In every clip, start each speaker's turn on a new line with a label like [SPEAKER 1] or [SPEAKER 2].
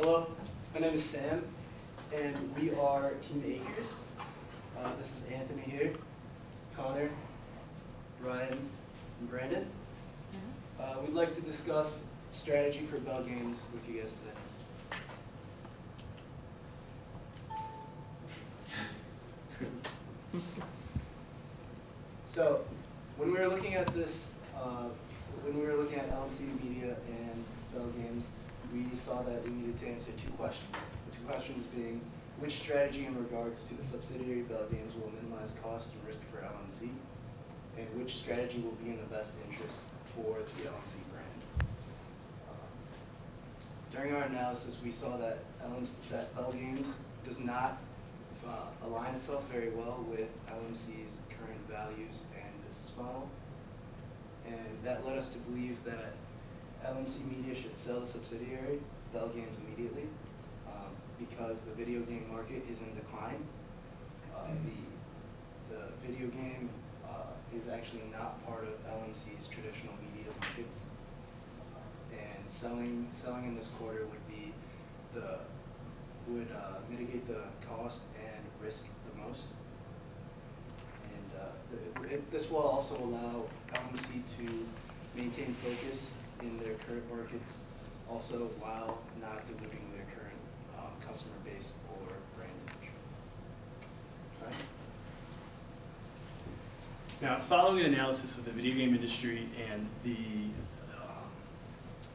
[SPEAKER 1] Hello, my name is Sam, and we are Team ACRS. This is Anthony here, Connor, Ryan, and Brandon. We'd like to discuss strategy for Bell Games with you guys today. So, when we were looking at this, when we were looking at LMC Media and Bell Games, we saw that we needed to answer two questions. The two questions being, which strategy in regards to the subsidiary Bell Games will minimize cost and risk for LMC, and which strategy will be in the best interest for the LMC brand. During our analysis, we saw that Bell Games does not align itself very well with LMC's current values and business model, and that led us to believe that LMC Media should sell the subsidiary, Bell Games, immediately because the video game market is in decline. The video game is actually not part of LMC's traditional media markets, and selling in this quarter would mitigate the cost and risk the most. And this will also allow LMC to maintain focus in their current markets, also while not diluting their current customer base or brand image. Right?
[SPEAKER 2] Now, following an analysis of the video game industry and the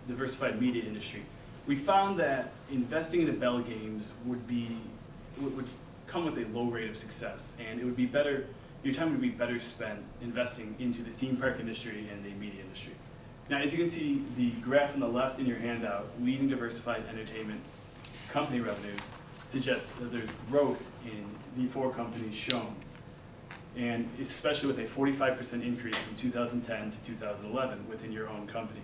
[SPEAKER 2] diversified media industry, we found that investing into Bell Games would come with a low rate of success, and it would be better. Your time would be better spent investing into the theme park industry and the media industry. Now, as you can see, the graph on the left in your handout, leading diversified entertainment company revenues, suggests that there's growth in the four companies shown, and especially with a 45% increase from 2010 to 2011 within your own company.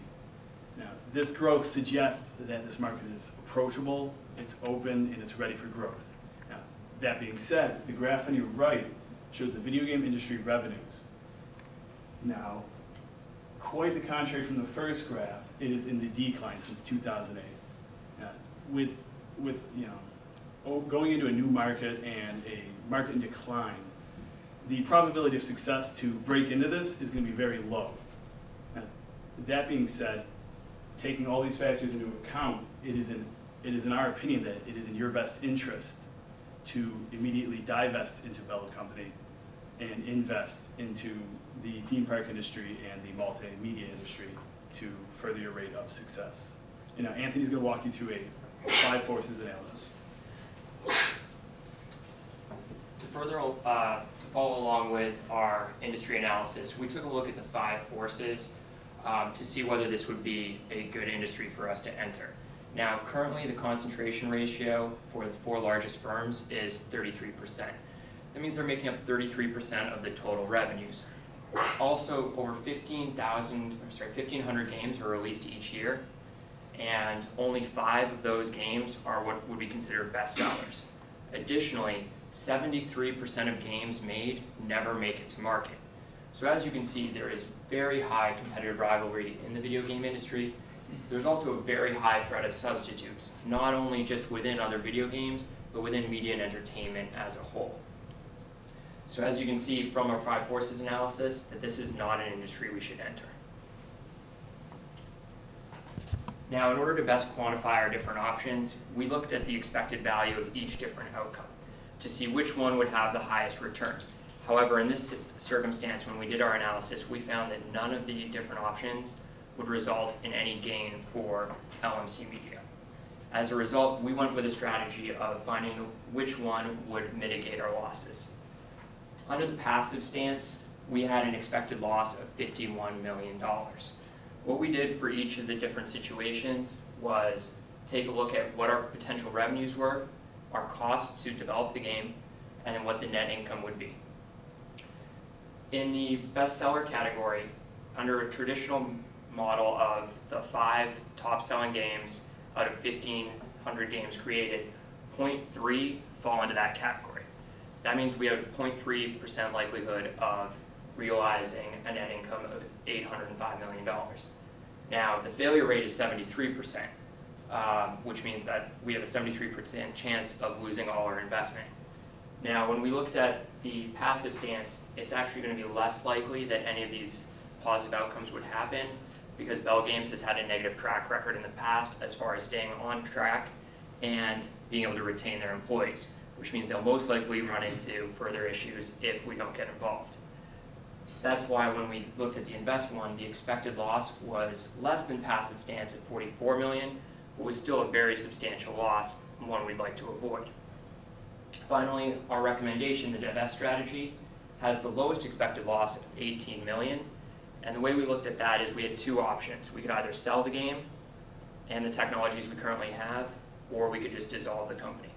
[SPEAKER 2] Now, this growth suggests that this market is approachable, it's open, and it's ready for growth. Now, that being said, the graph on your right shows the video game industry revenues. Now, quite the contrary from the first graph, it is in the decline since 2008. With going into a new market and a market in decline, the probability of success to break into this is going to be very low. Now, that being said, taking all these factors into account, it is in our opinion that it is in your best interest to immediately divest into Bell Company and invest into the theme park industry and the multimedia industry to further your rate of success. And now Anthony's going to walk you through a 5 forces analysis.
[SPEAKER 3] To follow along with our industry analysis, we took a look at the 5 forces to see whether this would be a good industry for us to enter. Now, currently the concentration ratio for the 4 largest firms is 33%. That means they're making up 33% of the total revenues. Also, over 1,500 games are released each year, and only 5 of those games are what would be considered bestsellers. Additionally, 73% of games made never make it to market. So as you can see, there is very high competitive rivalry in the video game industry. There's also a very high threat of substitutes, not only just within other video games, but within media and entertainment as a whole. So as you can see from our 5 forces analysis, that this is not an industry we should enter. Now, in order to best quantify our different options, we looked at the expected value of each different outcome to see which one would have the highest return. However, in this circumstance, when we did our analysis, we found that none of the different options would result in any gain for LMC Media. As a result, we went with a strategy of finding which one would mitigate our losses. Under the passive stance, we had an expected loss of $51 million. What we did for each of the different situations was take a look at what our potential revenues were, our cost to develop the game, and then what the net income would be. In the bestseller category, under a traditional model of the 5 top-selling games out of 1,500 games created, 0.3 fall into that category. That means we have a 0.3% likelihood of realizing a net income of $805 million. Now, the failure rate is 73%. which means that we have a 73% chance of losing all our investment. Now, when we looked at the passive stance, it's actually going to be less likely that any of these positive outcomes would happen, because Bell Games has had a negative track record in the past as far as staying on track and being able to retain their employees, which means they'll most likely run into further issues if we don't get involved. That's why when we looked at the invest one, the expected loss was less than passive stance at 44 million, but was still a very substantial loss and one we'd like to avoid. Finally, our recommendation, the divest strategy, has the lowest expected loss of 18 million. And the way we looked at that is we had two options. We could either sell the game and the technologies we currently have, or we could just dissolve the company.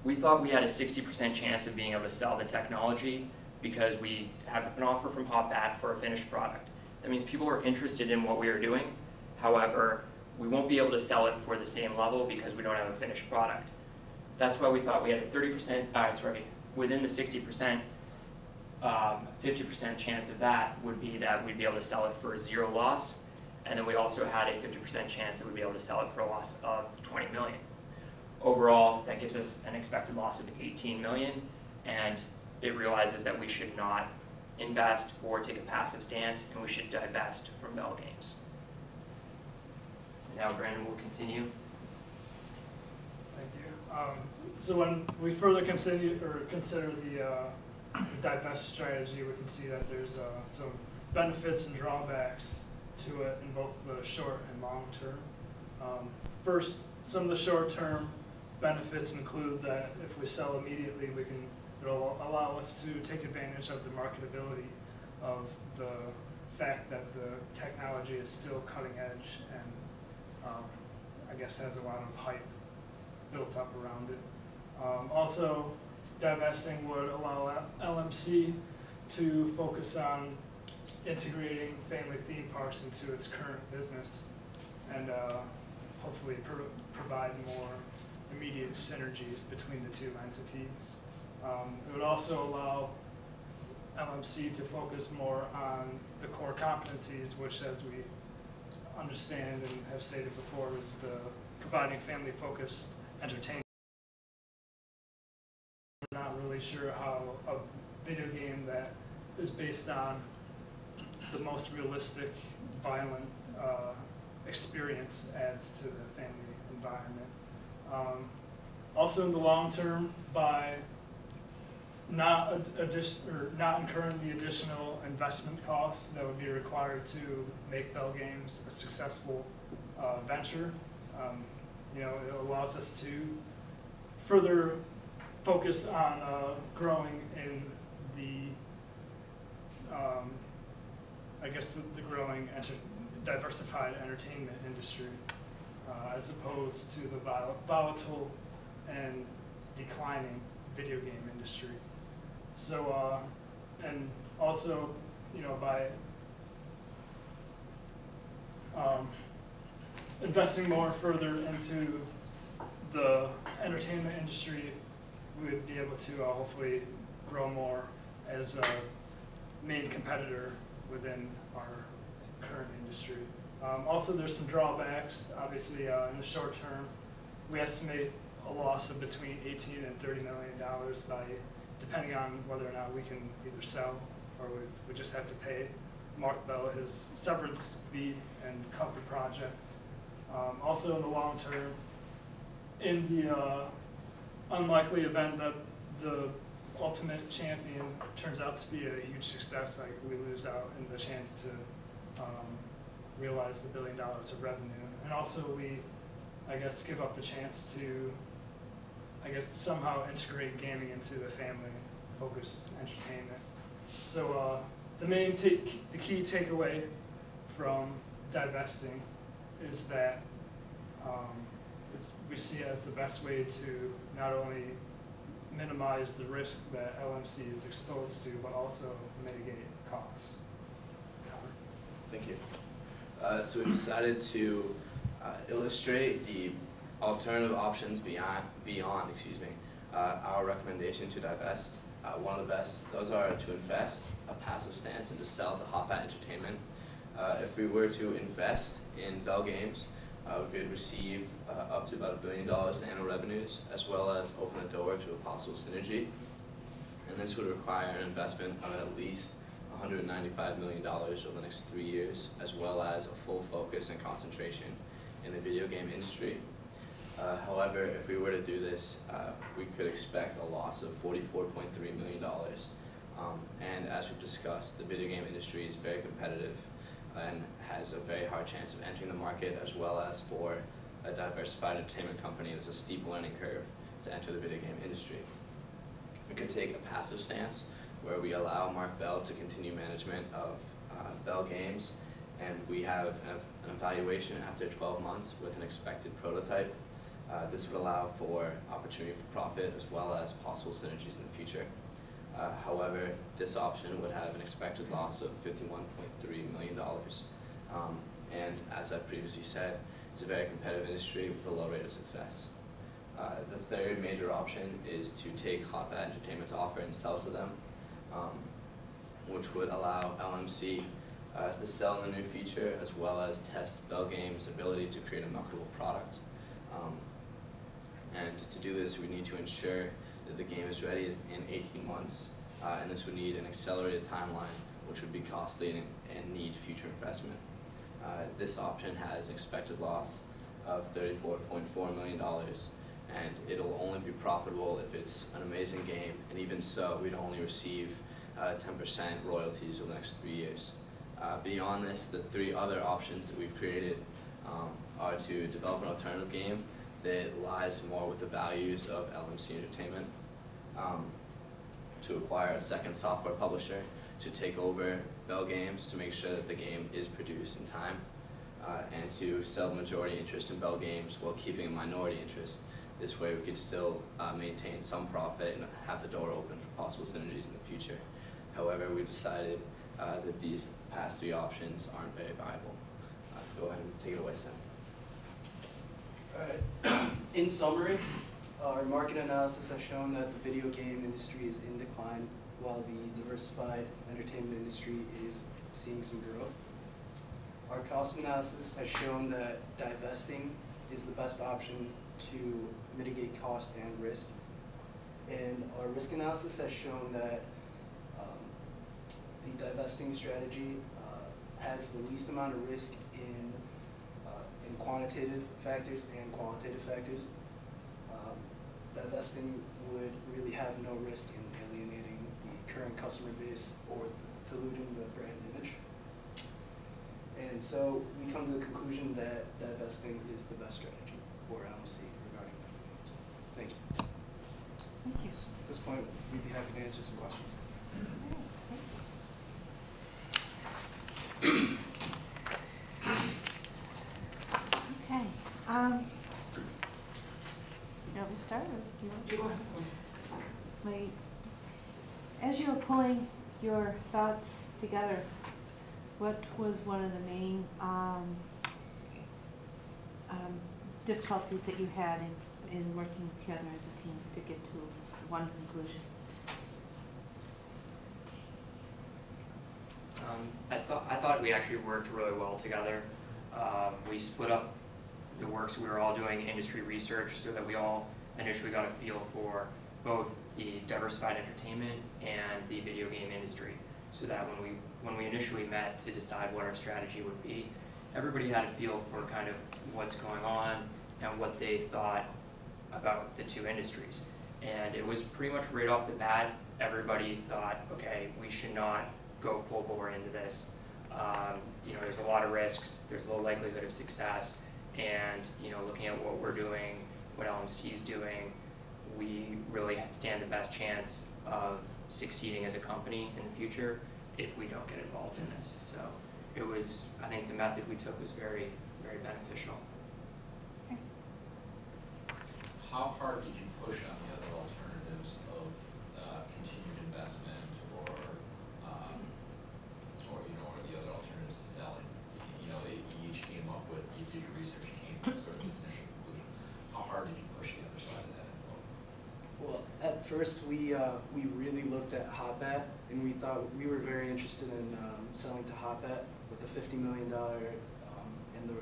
[SPEAKER 3] We thought we had a 60% chance of being able to sell the technology because we have an offer from Hotbat for a finished product. That means people are interested in what we are doing. However, we won't be able to sell it for the same level because we don't have a finished product. That's why we thought we had a 30%, within the 60%, 50% chance of that would be that we'd be able to sell it for 0 loss. And then we also had a 50% chance that we'd be able to sell it for a loss of 20 million. Overall, that gives us an expected loss of 18 million, and it realizes that we should not invest or take a passive stance, and we should divest from Bell Games. Now Brandon will continue.
[SPEAKER 4] Thank you. So when we further consider the divest strategy, we can see that there's some benefits and drawbacks to it in both the short and long term. First, some of the short term benefits include that if we sell immediately, it'll allow us to take advantage of the marketability of the fact that the technology is still cutting edge and I guess has a lot of hype built up around it. Also, divesting would allow LMC to focus on integrating family theme parks into its current business and hopefully provide more immediate synergies between the two entities. It would also allow LMC to focus more on the core competencies, which, as we understand and have stated before, is the providing family-focused entertainment. We're not really sure how a video game that is based on the most realistic, violent experience adds to the family environment. Also, in the long term, by not incurring the additional investment costs that would be required to make Bell Games a successful venture, it allows us to further focus on growing in the, the growing diversified entertainment industry, as opposed to the volatile and declining video game industry. So, and also, by investing more further into the entertainment industry, we would be able to hopefully grow more as a main competitor within our current industry. Also, there's some drawbacks. Obviously, in the short term, we estimate a loss of between $18 and $30 million depending on whether or not we can either sell or we just have to pay Mark Bell his severance fee and cut the project. Also, in the long term, in the unlikely event that the ultimate champion turns out to be a huge success, like we lose out in the chance to realize the $1 billion of revenue. And also we, give up the chance to, somehow integrate gaming into the family-focused entertainment. So the key takeaway from divesting is that we see it as the best way to not only minimize the risk that LMC is exposed to, but also mitigate costs.
[SPEAKER 5] Thank you. So we decided to illustrate the alternative options beyond our recommendation to divest. One of the best, those are to invest, a passive stance, and to sell to Hotbat Entertainment. If we were to invest in Bell Games, we could receive up to about $1 billion in annual revenues, as well as open the door to a possible synergy. And this would require an investment of at least $195 million over the next 3 years, as well as a full focus and concentration in the video game industry. However, if we were to do this, we could expect a loss of $44.3 million. And as we've discussed, the video game industry is very competitive and has a very hard chance of entering the market, as well as for a diversified entertainment company, it's a steep learning curve to enter the video game industry. We could take a passive stance where we allow Mark Bell to continue management of Bell Games, and we have an evaluation after 12 months with an expected prototype. This would allow for opportunity for profit as well as possible synergies in the future. However, this option would have an expected loss of $51.3 million. And as I previously said, it's a very competitive industry with a low rate of success. The third major option is to take Hotbat Entertainment's offer and sell to them, which would allow LMC to sell in the new feature, as well as test Bell Games' ability to create a marketable product. And to do this, we need to ensure that the game is ready in 18 months, and this would need an accelerated timeline, which would be costly and need future investment. This option has an expected loss of $34.4 million, and it'll only be profitable if it's an amazing game, and even so, we'd only receive 10% royalties over the next 3 years. Beyond this, the 3 other options that we've created are to develop an alternative game that lies more with the values of LMC Entertainment, to acquire a second software publisher to take over Bell Games to make sure that the game is produced in time, and to sell majority interest in Bell Games while keeping a minority interest. This way we could still maintain some profit and have the door open for possible synergies in the future. However, we decided that these past 3 options aren't very viable. Go ahead and take it away, Sam.
[SPEAKER 1] Alright, in summary, our market analysis has shown that the video game industry is in decline, while the diversified entertainment industry is seeing some growth. Our cost analysis has shown that divesting is the best option to mitigate cost and risk. And our risk analysis has shown that the divesting strategy has the least amount of risk in quantitative factors and qualitative factors. Divesting would really have no risk in alienating the current customer base or diluting the brand image. And so we come to the conclusion that divesting is the best strategy for LMC regarding video games. Thank you.
[SPEAKER 6] Thank you.
[SPEAKER 1] At this point, we'd be happy to answer some questions.
[SPEAKER 6] Okay. You want me to start, or do you want as you were pulling your thoughts together, what was one of the main difficulties that you had in working together as a team to get to one conclusion?
[SPEAKER 3] I thought we actually worked really well together. We split up the work, so we were all doing industry research so that we all initially got a feel for both the diversified entertainment and the video game industry, so that when we initially met to decide what our strategy would be, everybody had a feel for kind of what's going on and what they thought about the 2 industries. And it was pretty much right off the bat, everybody thought, okay, we should not go full bore into this. You know, there's a lot of risks, there's low likelihood of success, and you know, looking at what we're doing, what LMC is doing, we really stand the best chance of succeeding as a company in the future if we don't get involved in this. So it was, I think the method we took was very, very beneficial.
[SPEAKER 6] Okay.
[SPEAKER 7] How hard did you push on the other alternatives of continued investment or you know, or the other alternatives to selling? You know, you each came up with, you did your research, you came to sort of this initial conclusion. How hard did you push the other side of that envelope?
[SPEAKER 1] Well, at first we really looked at Hotbat, and we thought we were very interested in selling to Hotbat with the $50 million and the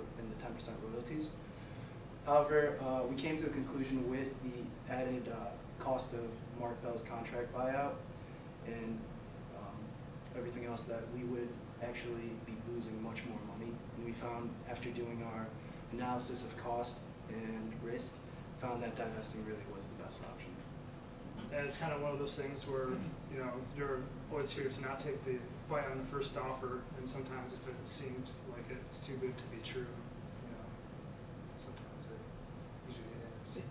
[SPEAKER 1] 10% royalty. royalties. However, we came to the conclusion with the added cost of Mark Bell's contract buyout and everything else that we would actually be losing much more money. And we found, after doing our analysis of cost and risk, found that divesting really was the best option.
[SPEAKER 4] And it's kind of one of those things where, you know, you're always here to not take the bite on the first offer, and sometimes if it seems like it's too good to be true, you know, sometimes it usually is. So,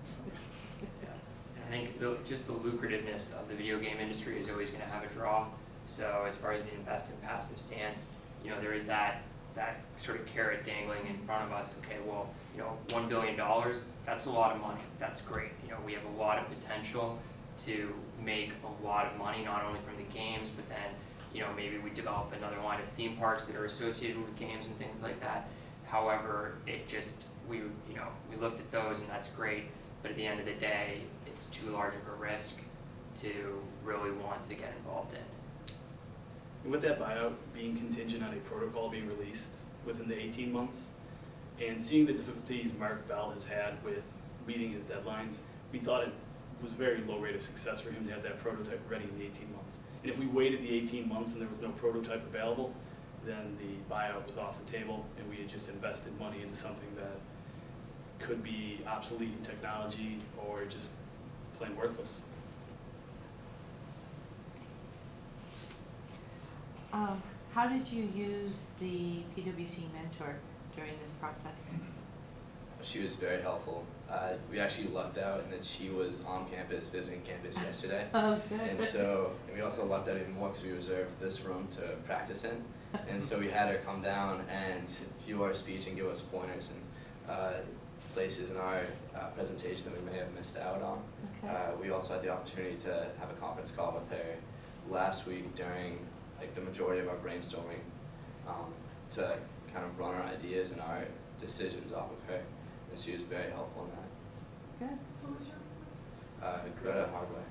[SPEAKER 3] I think just the lucrativeness of the video game industry is always going to have a draw. So as far as the invest and passive stance, you know, there is that sort of carrot dangling in front of us. Okay, well, you know, $1 billion, that's a lot of money. That's great. You know, we have a lot of potential to make a lot of money, not only from the games, but then, you know, maybe we develop another line of theme parks that are associated with games and things like that. However, it just, we looked at those and that's great, but at the end of the day, it's too large of a risk to really want to get involved in.
[SPEAKER 2] And with that buyout being contingent on a protocol being released within the 18 months, and seeing the difficulties Mark Bell has had with meeting his deadlines, we thought it was a very low rate of success for him to have that prototype ready in the 18 months. And if we waited the 18 months and there was no prototype available, then the buyout was off the table and we had just invested money into something that could be obsolete in technology or just plain worthless.
[SPEAKER 6] How did you use the PwC mentor during this process?
[SPEAKER 5] She was very helpful. We actually lucked out in that she was on campus, visiting campus yesterday.
[SPEAKER 6] Oh, good.
[SPEAKER 5] And we also lucked out even more because we reserved this room to practice in. And so we had her come down and view our speech and give us pointers and places in our presentation that we may have missed out on.
[SPEAKER 6] Okay.
[SPEAKER 5] We also had the opportunity to have a conference call with her last week during the majority of our brainstorming to kind of run our ideas and our decisions off of her. And she was very helpful in that.
[SPEAKER 6] Good.
[SPEAKER 7] What was your?
[SPEAKER 5] Greta Hardway.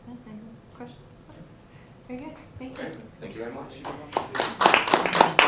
[SPEAKER 6] Any questions? Very good. Thank you.
[SPEAKER 5] Thank you very much.
[SPEAKER 1] Thank you very much.